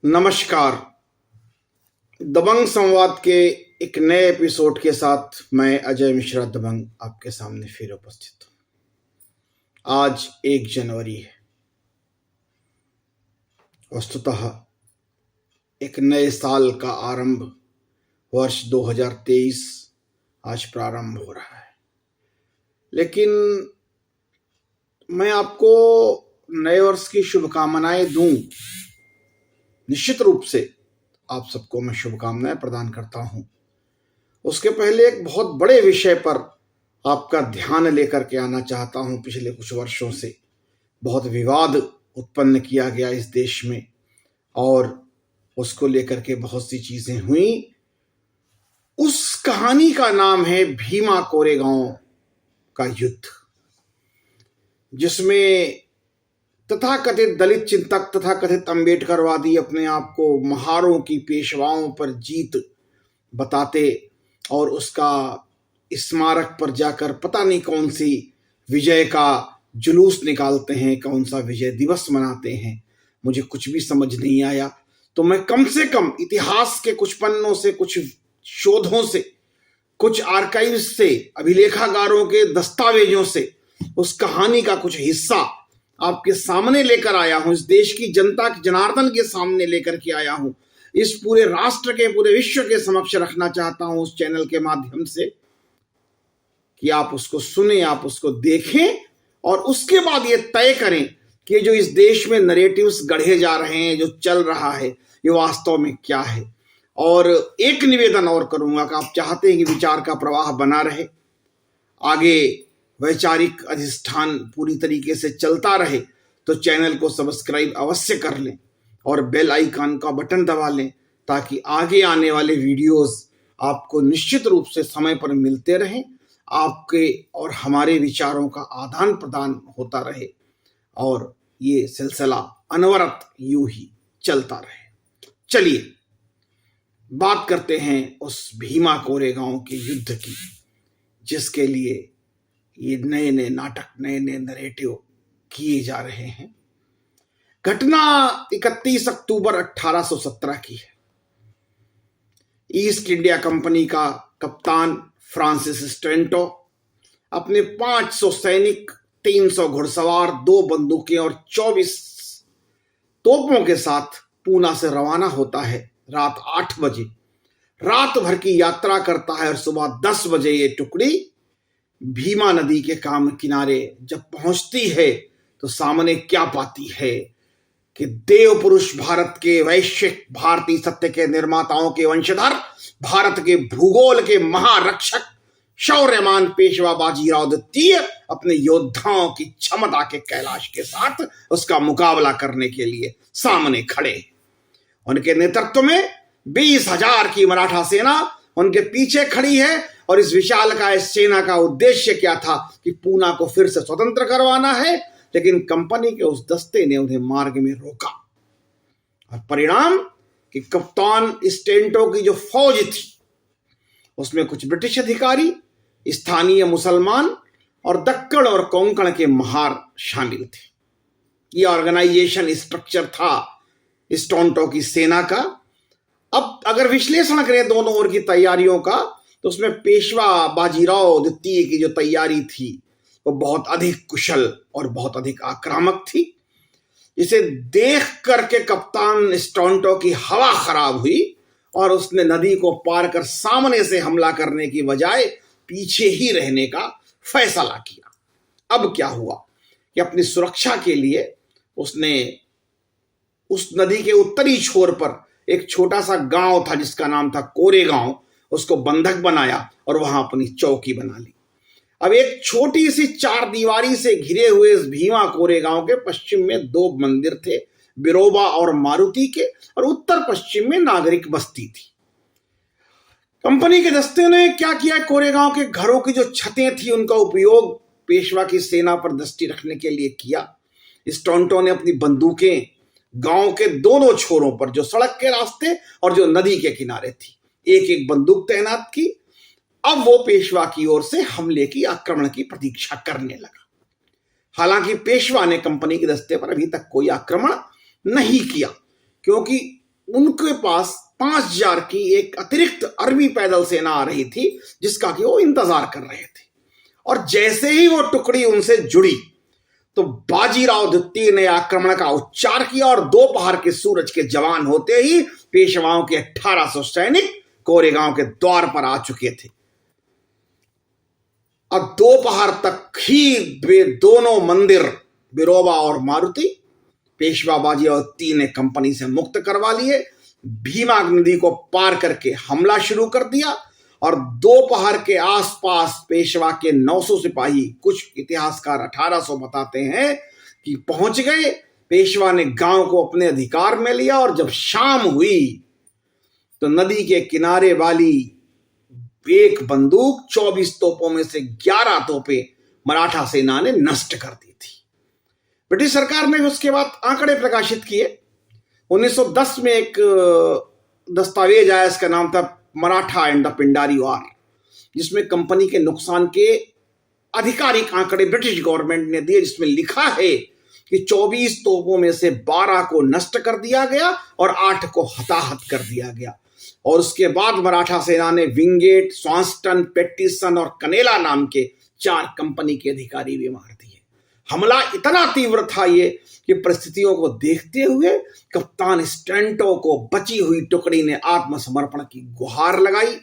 नमस्कार। दबंग संवाद के एक नए एपिसोड के साथ मैं अजय मिश्रा दबंग आपके सामने फिर उपस्थित हूं। आज 1 जनवरी है। वस्तुतः एक नए साल का आरंभ, वर्ष 2023 आज प्रारंभ हो रहा है। लेकिन मैं आपको नए वर्ष की शुभकामनाएं दूं। निश्चित रूप से आप सबको मैं शुभकामनाएं प्रदान करता हूं। उसके पहले एक बहुत बड़े विषय पर आपका ध्यान लेकर के आना चाहता हूं। पिछले कुछ वर्षों से बहुत विवाद उत्पन्न किया गया इस देश में और उसको लेकर के बहुत सी चीजें हुई। उस कहानी का नाम है भीमा कोरेगांव का युद्ध, जिसमें तथाकथित दलित चिंतक, तथाकथित अंबेडकरवादी अपने आप को महारों की पेशवाओं पर जीत बताते और उसका स्मारक पर जाकर पता नहीं कौन सी विजय का जुलूस निकालते हैं, कौन सा विजय दिवस मनाते हैं। मुझे कुछ भी समझ नहीं आया। तो मैं कम से कम इतिहास के कुछ पन्नों से, कुछ शोधों से, कुछ आर्काइव्स से, अभिलेखागारों के दस्तावेजों से उस कहानी का कुछ हिस्सा आपके सामने लेकर आया हूं। इस देश की जनता के जनार्दन के सामने लेकर के आया हूं। इस पूरे राष्ट्र के, पूरे विश्व के समक्ष रखना चाहता हूं उस चैनल के माध्यम से कि आप उसको सुने, आप उसको देखें और उसके बाद ये तय करें कि जो इस देश में नरेटिव्स गढ़े जा रहे हैं, जो चल रहा है, ये वास्तव में क्या है। और एक निवेदन और करूंगा कि आप चाहते हैं कि विचार का प्रवाह बना रहे, आगे वैचारिक अधिष्ठान पूरी तरीके से चलता रहे, तो चैनल को सब्सक्राइब अवश्य कर लें और बेल आइकन का बटन दबा लें, ताकि आगे आने वाले वीडियोस आपको निश्चित रूप से समय पर मिलते रहें, आपके और हमारे विचारों का आदान प्रदान होता रहे और ये सिलसिला अनवरत यूं ही चलता रहे। चलिए बात करते हैं उस भीमा कोरेगांव के युद्ध की, जिसके लिए ये नए नए नाटक, नए नए नरेटिव किए जा रहे हैं। घटना 31 अक्टूबर 1817 की है। ईस्ट इंडिया कंपनी का कप्तान फ्रांसिस स्ट्रेंटो अपने 500 सैनिक, 300 घुड़सवार, 2 बंदूकें और 24 तोपों के साथ पूना से रवाना होता है रात 8 बजे। रात भर की यात्रा करता है और सुबह 10 बजे ये टुकड़ी भीमा नदी के किनारे जब पहुंचती है तो सामने क्या पाती है कि देव पुरुष, भारत के वैश्विक, भारतीय सत्य के निर्माताओं के वंशधर, भारत के भूगोल के महारक्षक, शौर्यमान पेशवा बाजीराव द्वितीय अपने योद्धाओं की क्षमता के कैलाश के साथ उसका मुकाबला करने के लिए सामने खड़े। उनके नेतृत्व में 20,000 की मराठा सेना उनके पीछे खड़ी है और इस विशालकाय सेना का उद्देश्य क्या था कि पूना को फिर से स्वतंत्र करवाना है। लेकिन कंपनी के उस दस्ते ने उन्हें मार्ग में रोका और परिणाम कि कप्तान स्टेंटो की जो फौज थी उसमें कुछ ब्रिटिश अधिकारी, स्थानीय मुसलमान और दक्कड़ और कोंकण के महार शामिल थे। यह ऑर्गेनाइजेशन स्ट्रक्चर था स्टेंटो की सेना का। अब अगर विश्लेषण करें दोनों ओर की तैयारियों का, तो उसमें पेशवा बाजीराव द्वितीय की जो तैयारी थी वो बहुत अधिक कुशल और बहुत अधिक आक्रामक थी। इसे देख करके कप्तान स्टेंटो की हवा खराब हुई और उसने नदी को पार कर सामने से हमला करने की बजाय पीछे ही रहने का फैसला किया। अब क्या हुआ कि अपनी सुरक्षा के लिए उसने उस नदी के उत्तरी छोर पर एक छोटा सा गांव था जिसका नाम था कोरेगांव, उसको बंधक बनाया और वहां अपनी चौकी बना ली। अब एक छोटी सी 4 दीवारी से घिरे हुए इस भीमा कोरेगांव के पश्चिम में 2 मंदिर थे, बिरोबा और मारुति के, और उत्तर पश्चिम में नागरिक बस्ती थी। कंपनी के दस्ते ने क्या किया, कोरेगांव के घरों की जो छतें थी उनका उपयोग पेशवा की सेना पर दृष्टि रखने के लिए किया। स्टेंटो ने अपनी बंदूकें गांव के दोनों छोरों पर, जो सड़क के रास्ते और जो नदी के किनारे थी, एक एक बंदूक तैनात की। अब वो पेशवा की ओर से हमले की, आक्रमण की प्रतीक्षा करने लगा। हालांकि पेशवा ने कंपनी के दस्ते पर अभी तक कोई आक्रमण नहीं किया, क्योंकि उनके पास 5,000 की एक अतिरिक्त अरबी पैदल सेना आ रही थी, जिसका कि वो इंतजार कर रहे थे। और जैसे ही वो टुकड़ी उनसे जुड़ी तो बाजीराव द्वितीय ने आक्रमण का उच्चार किया और दोपहर के सूरज के जवान होते ही पेशवाओं के 1800 सैनिक कोरेगांव के द्वार पर आ चुके थे। अब दोपहर तक ही वे दोनों मंदिर बिरोबा और मारुति पेशवा बाजीराव द्वितीय ने कंपनी से मुक्त करवा लिए। भीमा नदी को पार करके हमला शुरू कर दिया और दोपहर के आसपास पेशवा के 900 सिपाही, कुछ इतिहासकार 1800 बताते हैं कि पहुंच गए। पेशवा ने गांव को अपने अधिकार में लिया और जब शाम हुई तो नदी के किनारे वाली एक बंदूक 24 तोपों में से 11 तोपें मराठा सेना ने नष्ट कर दी थी। ब्रिटिश सरकार ने उसके बाद आंकड़े प्रकाशित किए। 1910 में एक दस्तावेज आया, इसका नाम था मराठा एंड द पिंडारी वार, जिसमें कंपनी के नुकसान के आधिकारिक आंकड़े ब्रिटिश गवर्नमेंट ने दिए, जिसमें लिखा है कि 24 तोपों में से 12 को नष्ट कर दिया गया और 8 को हताहत कर दिया गया। और उसके बाद मराठा सेना ने विंगेट, स्वांस्टन, पेटिसन और कनेला नाम के 4 कंपनी के अधिकारी भी मार दिए। हमला इतना तीव्र था ये कि परिस्थितियों को देखते हुए कप्तान स्टेंटो को बची हुई टुकड़ी ने आत्मसमर्पण की गुहार लगाई।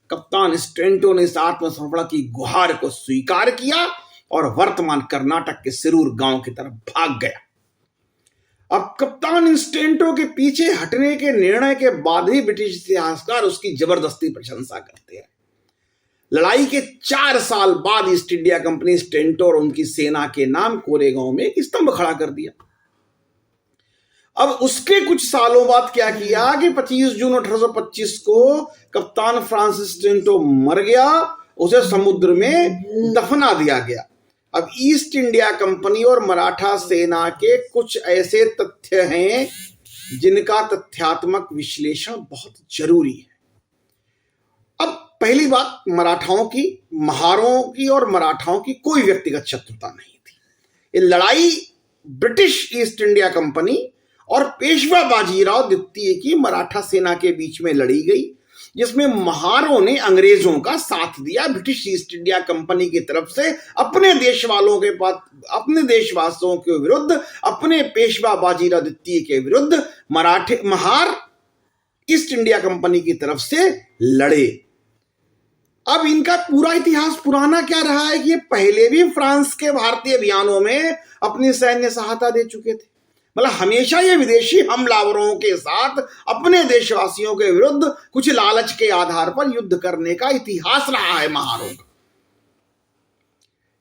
कप्तान स्टेंटो ने इस आत्मसमर्पण की गुहार को स्वीकार किया और वर्तमान कर्नाटक के सिरूर गांव की तरफ भाग गया। अब कप्तान स्टेंटो के पीछे हटने के निर्णय के बाद भी ब्रिटिश इतिहासकार उसकी जबरदस्ती प्रशंसा करते हैं। लड़ाई के 4 साल बाद ईस्ट इंडिया कंपनी स्टेंटो और उनकी सेना के नाम कोरेगांव में एक स्तंभ खड़ा कर दिया। अब उसके कुछ सालों बाद क्या किया कि 25 जून 1825 को कप्तान फ्रांसिस स्टेंटो मर गया, उसे समुद्र में दफना दिया गया। अब ईस्ट इंडिया कंपनी और मराठा सेना के कुछ ऐसे तथ्य हैं जिनका तथ्यात्मक विश्लेषण बहुत जरूरी है। अब पहली बात, मराठाओं की, महारों की और मराठाओं की कोई व्यक्तिगत शत्रुता नहीं थी। ये लड़ाई ब्रिटिश ईस्ट इंडिया कंपनी और पेशवा बाजीराव द्वितीय की मराठा सेना के बीच में लड़ी गई, जिसमें महारों ने अंग्रेजों का साथ दिया। ब्रिटिश ईस्ट इंडिया कंपनी की तरफ से अपने देशवालों के पास, अपने देशवासियों के विरुद्ध, अपने पेशवा बाजीराव द्वितीय के विरुद्ध महार ईस्ट इंडिया कंपनी की तरफ से लड़े। अब इनका पूरा इतिहास पुराना क्या रहा है कि ये पहले भी फ्रांस के भारतीय अभियानों में अपनी सैन्य सहायता दे चुके थे। मतलब हमेशा ये विदेशी हमलावरों के साथ अपने देशवासियों के विरुद्ध कुछ लालच के आधार पर युद्ध करने का इतिहास रहा है महारों का,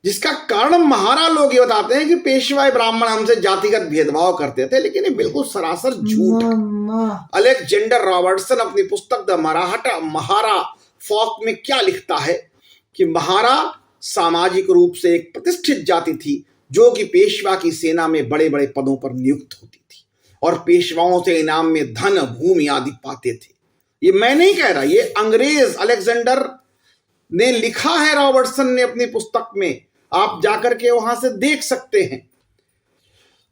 जिसका कारण महारा लोग ये बताते हैं कि पेशवाई ब्राह्मण हमसे जातिगत भेदभाव करते थे, लेकिन ये बिल्कुल सरासर झूठ है। अलेक्जेंडर रॉबर्टसन अपनी पुस्तक द महारा फॉक में क्या लिखता है कि महारा सामाजिक रूप से एक प्रतिष्ठित जाति थी जो कि पेशवा की सेना में बड़े बड़े पदों पर नियुक्त होती थी और पेशवाओं से इनाम में धन, भूमि आदि पाते थे। ये मैं नहीं कह रहा, ये अंग्रेज अलेक्जेंडर ने लिखा है, रॉबर्टसन ने अपनी पुस्तक में, आप जाकर के वहां से देख सकते हैं।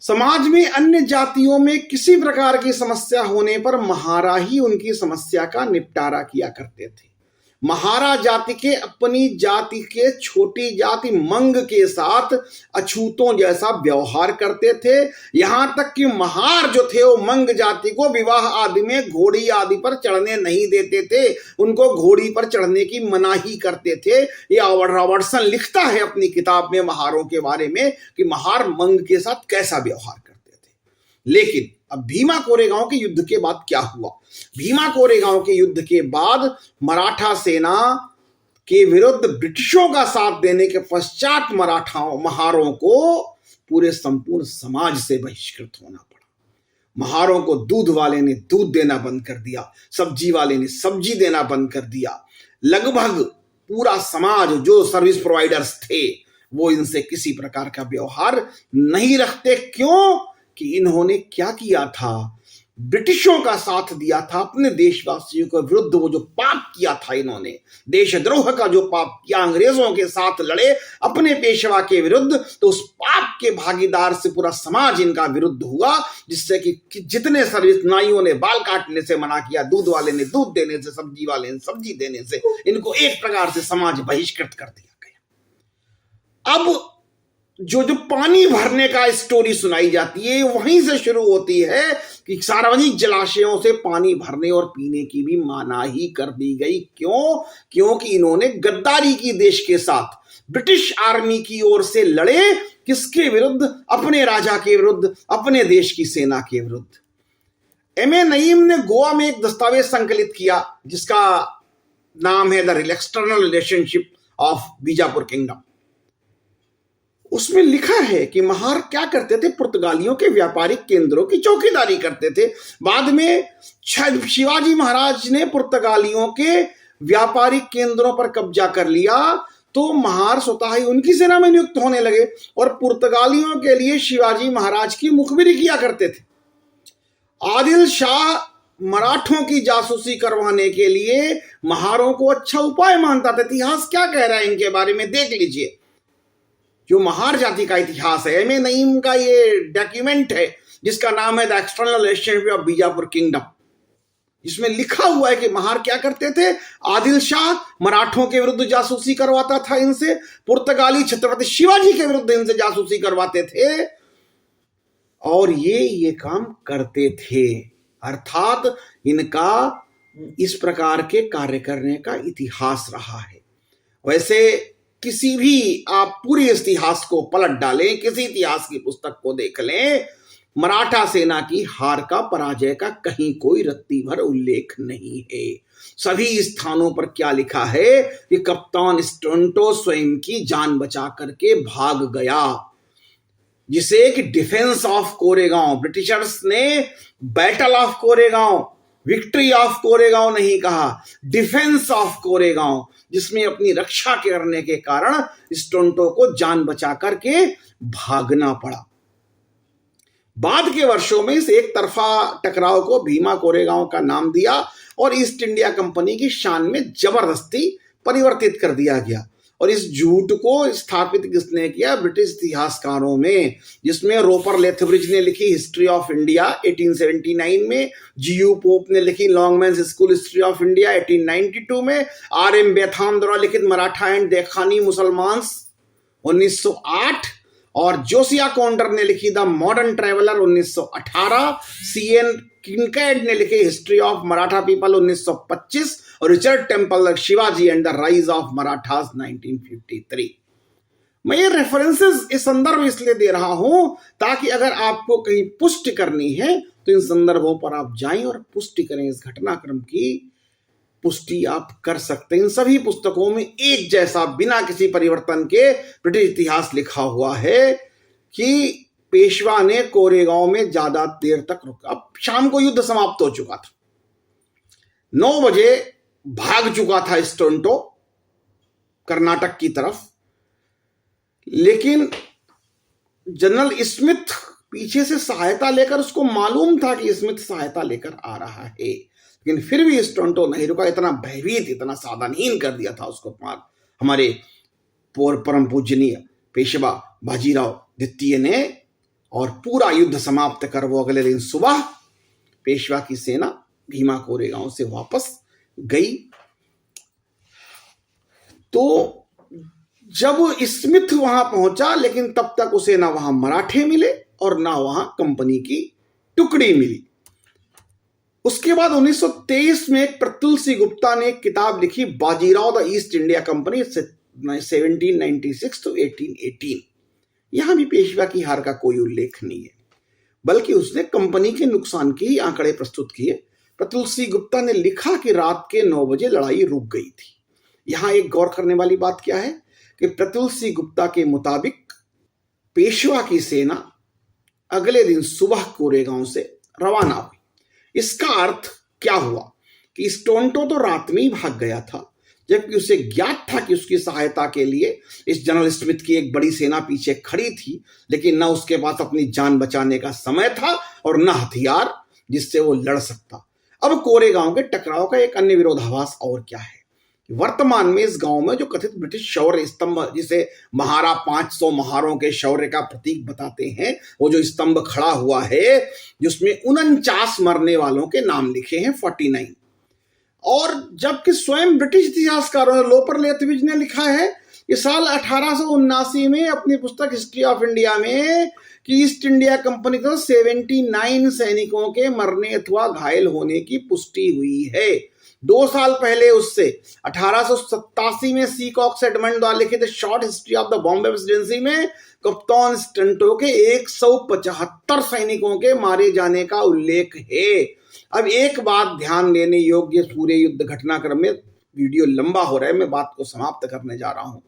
समाज में अन्य जातियों में किसी प्रकार की समस्या होने पर महारा ही उनकी समस्या का निपटारा किया करते थे। महारा जाति के अपनी जाति के छोटी जाति मंग के साथ अछूतों जैसा व्यवहार करते थे। यहां तक कि महार जो थे वो मंग जाति को विवाह आदि में घोड़ी आदि पर चढ़ने नहीं देते थे, उनको घोड़ी पर चढ़ने की मनाही करते थे। ये रॉबर्टसन लिखता है अपनी किताब में महारों के बारे में कि महार मंग के साथ कैसा व्यवहार करते थे। लेकिन अब भीमा कोरेगांव के युद्ध के बाद क्या हुआ? भीमा कोरेगांव के युद्ध के बाद मराठा सेना के विरुद्ध ब्रिटिशों का साथ देने के पश्चात महारों को पूरे संपूर्ण समाज से बहिष्कृत होना पड़ा। महारों को दूध वाले ने दूध देना बंद कर दिया, सब्जी वाले ने सब्जी देना बंद कर दिया। लगभग पूरा समाज, जो सर्विस प्रोवाइडर्स थे, वो इनसे किसी प्रकार का व्यवहार नहीं रखते। क्यों? कि इन्होंने क्या किया था ब्रिटिशों का साथ दिया था, अपने देशवासियों के विरुद्ध वो जो पाप किया था इन्होंने, देशद्रोह का जो पाप किया, अंग्रेजों के साथ लड़े अपने पेशवा के विरुद्ध, तो उस पाप के भागीदार से पूरा समाज इनका विरुद्ध हुआ, जिससे कि जितने सर्विस नाइयों ने बाल काटने से मना किया, दूध वाले ने दूध देने से, सब्जी वाले ने सब्जी देने से, इनको एक प्रकार से समाज बहिष्कृत कर दिया गया। अब जो पानी भरने का स्टोरी सुनाई जाती है वहीं से शुरू होती है कि सार्वजनिक जलाशयों से पानी भरने और पीने की भी मनाही कर दी गई। क्यों? क्योंकि इन्होंने गद्दारी की देश के साथ, ब्रिटिश आर्मी की ओर से लड़े, किसके विरुद्ध? अपने राजा के विरुद्ध, अपने देश की सेना के विरुद्ध। एम ए नईम ने गोवा में एक दस्तावेज संकलित किया जिसका नाम है the external relationship of Bijapur kingdom. उसमें लिखा है कि महार क्या करते थे? पुर्तगालियों के व्यापारिक केंद्रों की चौकीदारी करते थे। बाद में शिवाजी महाराज ने पुर्तगालियों के व्यापारिक केंद्रों पर कब्जा कर लिया तो महार स्वतः ही उनकी सेना में नियुक्त होने लगे और पुर्तगालियों के लिए शिवाजी महाराज की मुखबिरी किया करते थे। आदिल शाह मराठों की जासूसी करवाने के लिए महारों को अच्छा उपाय मानता था। इतिहास क्या कह रहा है इनके बारे में देख लीजिए। जो महार जाति का इतिहास है, एम ए नईम का ये डॉक्यूमेंट है जिसका नाम है the external relationship of Bijapur kingdom. इसमें लिखा हुआ है कि महार क्या करते थे? आदिल शाह मराठों के विरुद्ध जासूसी करवाता था इनसे, पुर्तगाली छत्रपति शिवाजी के विरुद्ध इनसे जासूसी करवाते थे और ये काम करते थे। अर्थात इनका इस प्रकार के कार्य करने का इतिहास रहा है। वैसे किसी भी आप पूरे इतिहास को पलट डालें, किसी इतिहास की पुस्तक को देख लें, मराठा सेना की हार का, पराजय का कहीं कोई रत्ती भर उल्लेख नहीं है। सभी स्थानों पर क्या लिखा है कि कप्तान स्टोरंटो स्वयं की जान बचा करके भाग गया, जिसे कि डिफेंस ऑफ कोरेगांव, ब्रिटिशर्स ने battle of Koregaon, victory of Koregaon नहीं कहा, डिफेंस ऑफ कोरेगांव, जिसमें अपनी रक्षा करने के कारण स्टोरंटो को जान बचा करके भागना पड़ा। बाद के वर्षों में इस एक तरफा टकराव को भीमा कोरेगांव का नाम दिया और ईस्ट इंडिया कंपनी की शान में जबरदस्ती परिवर्तित कर दिया गया। और इस झूठ को स्थापित किसने किया? ब्रिटिश इतिहासकारों में, जिसमें रोपर लेथब्रिज ने लिखी हिस्ट्री ऑफ इंडिया 1879 में, जीयू पोप ने लिखी लॉन्गमैन्स स्कूल हिस्ट्री ऑफ इंडिया 1892 में, आर एम बेथाम द्वारा लिखित मराठा एंड देखानी मुसलमान्स 1908 और जोसिया कॉन्डर ने लिखी The Modern Traveller 1918, C N Kincaid ने लिखी हिस्ट्री ऑफ मराठा पीपल 1925 और Richard Temple Shivaji and the Rise of Marathas 1953। मैं ये रेफरेंसेस, इस संदर्भ इसलिए दे रहा हूं ताकि अगर आपको कहीं पुष्टि करनी है तो इन संदर्भों पर आप जाएं और पुष्टि करें। इस घटनाक्रम की पुष्टि आप कर सकते हैं। इन सभी पुस्तकों में एक जैसा, बिना किसी परिवर्तन के ब्रिटिश इतिहास लिखा हुआ है कि पेशवा ने कोरेगांव में ज्यादा देर तक रुका। अब शाम को युद्ध समाप्त हो चुका था, 9 बजे भाग चुका था स्टोरंटो कर्नाटक की तरफ, लेकिन जनरल स्मिथ पीछे से सहायता लेकर, उसको मालूम था कि स्मिथ सहायता लेकर आ रहा है, लेकिन फिर भी स्टोरंटो नहीं रुका। इतना भयभीत, इतना सावधानहीन कर दिया था उसको हमारे परम पूजनीय पेशवा बाजीराव द्वितीय ने, और पूरा युद्ध समाप्त कर वो अगले दिन सुबह पेशवा की सेना भीमा कोरेगांव से वापस गई। तो जब स्मिथ वहां पहुंचा, लेकिन तब तक उसे ना वहां मराठे मिले और ना वहां कंपनी की टुकड़ी मिली। उसके बाद 1923 में प्रतुल सी गुप्ता ने एक किताब लिखी, Bajirao the east India company 1796 to 1818। यहां भी पेशवा की हार का कोई उल्लेख नहीं है, बल्कि उसने कंपनी के नुकसान के ही आंकड़े प्रस्तुत किए। प्रतुल सी गुप्ता ने लिखा कि रात के 9 बजे लड़ाई रुक गई थी। यहां एक गौर करने वाली बात क्या है कि प्रतुल सी गुप्ता के मुताबिक पेशवा की सेना अगले दिन सुबह कोरेगांव से रवाना हुई। इसका अर्थ क्या हुआ कि स्टोरंटो तो रात में ही भाग गया था, जबकि उसे ज्ञात था कि उसकी सहायता के लिए इस जनरल स्मिथ की एक बड़ी सेना पीछे खड़ी थी, लेकिन न उसके पास अपनी जान बचाने का समय था और न हथियार। जिससे वो लड़ सकता। अब कोरेगांव के टकराव का एक अन्य विरोधाभास और क्या है, वर्तमान में इस गांव में जो कथित ब्रिटिश शौर्य स्तंभ, जिसे महारा 500 महारों के शौर्य का प्रतीक बताते हैं, वो जो स्तंभ खड़ा हुआ है जिसमें 49 मरने वालों के नाम लिखे हैं, 49, और जबकि स्वयं ब्रिटिश इतिहासकारों लोपर लेथविज ने लिखा है कि साल 1879 में अपनी पुस्तक हिस्ट्री ऑफ इंडिया में कि ईस्ट इंडिया कंपनी को 79 सैनिकों के मरने अथवा घायल होने की पुष्टि हुई है। 2 साल पहले उससे 1887 में सीकॉक्स एडमंड द्वारा लिखित short history of the Bombay presidency में कप्तान स्टंटो के 175 सैनिकों के मारे जाने का उल्लेख है। अब एक बात ध्यान देने योग्य, पूरे युद्ध घटनाक्रम में वीडियो लंबा हो रहा है, मैं बात को समाप्त करने जा रहा हूं।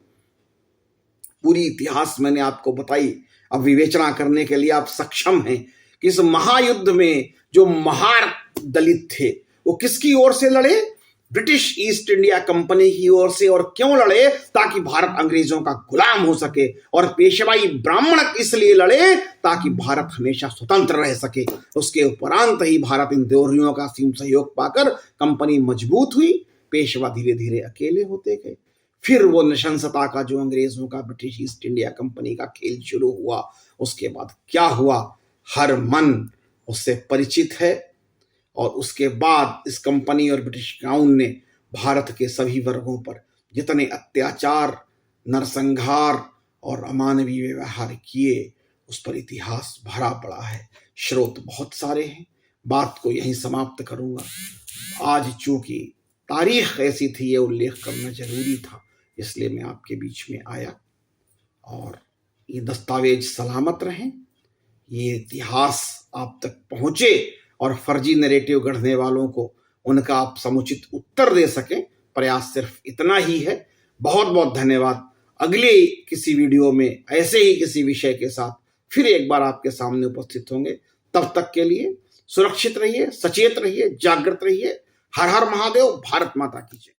पूरी इतिहास मैंने आपको बताई, अब विवेचना करने के लिए आप सक्षम हैं कि इस महायुद्ध में जो महार दलित थे वो किसकी ओर से लड़े, ब्रिटिश ईस्ट इंडिया कंपनी की ओर से। और क्यों लड़े, ताकि भारत अंग्रेजों का गुलाम हो सके, और पेशवाई ब्राह्मण इसलिए लड़े ताकि भारत हमेशा स्वतंत्र रह सके। उसके उपरांत ही भारत इन दोहरियों का सीम सहयोग पाकर कंपनी मजबूत हुई, पेशवा धीरे धीरे अकेले होते गए। फिर वो निशंसता का जो अंग्रेजों का ब्रिटिश ईस्ट इंडिया कंपनी का खेल शुरू हुआ, उसके बाद क्या हुआ हर मन उससे परिचित है। और उसके बाद इस कंपनी और ब्रिटिश क्राउन ने भारत के सभी वर्गों पर जितने अत्याचार, नरसंहार और अमानवीय व्यवहार किए, उस पर इतिहास भरा पड़ा है। स्रोत बहुत सारे हैं, बात को यहीं समाप्त करूंगा। आज चूंकि तारीख ऐसी थी, ये उल्लेख करना जरूरी था, इसलिए मैं आपके बीच में आया। और ये दस्तावेज सलामत रहें, ये इतिहास आप तक पहुंचे और फर्जी नैरेटिव गढ़ने वालों को उनका आप समुचित उत्तर दे सकें। प्रयास सिर्फ इतना ही है। बहुत बहुत धन्यवाद। अगले किसी वीडियो में ऐसे ही किसी विषय के साथ फिर एक बार आपके सामने उपस्थित होंगे। तब तक के लिए सुरक्षित रहिए, सचेत रहिए, जागृत रहिए। हर हर महादेव। भारत माता की जय।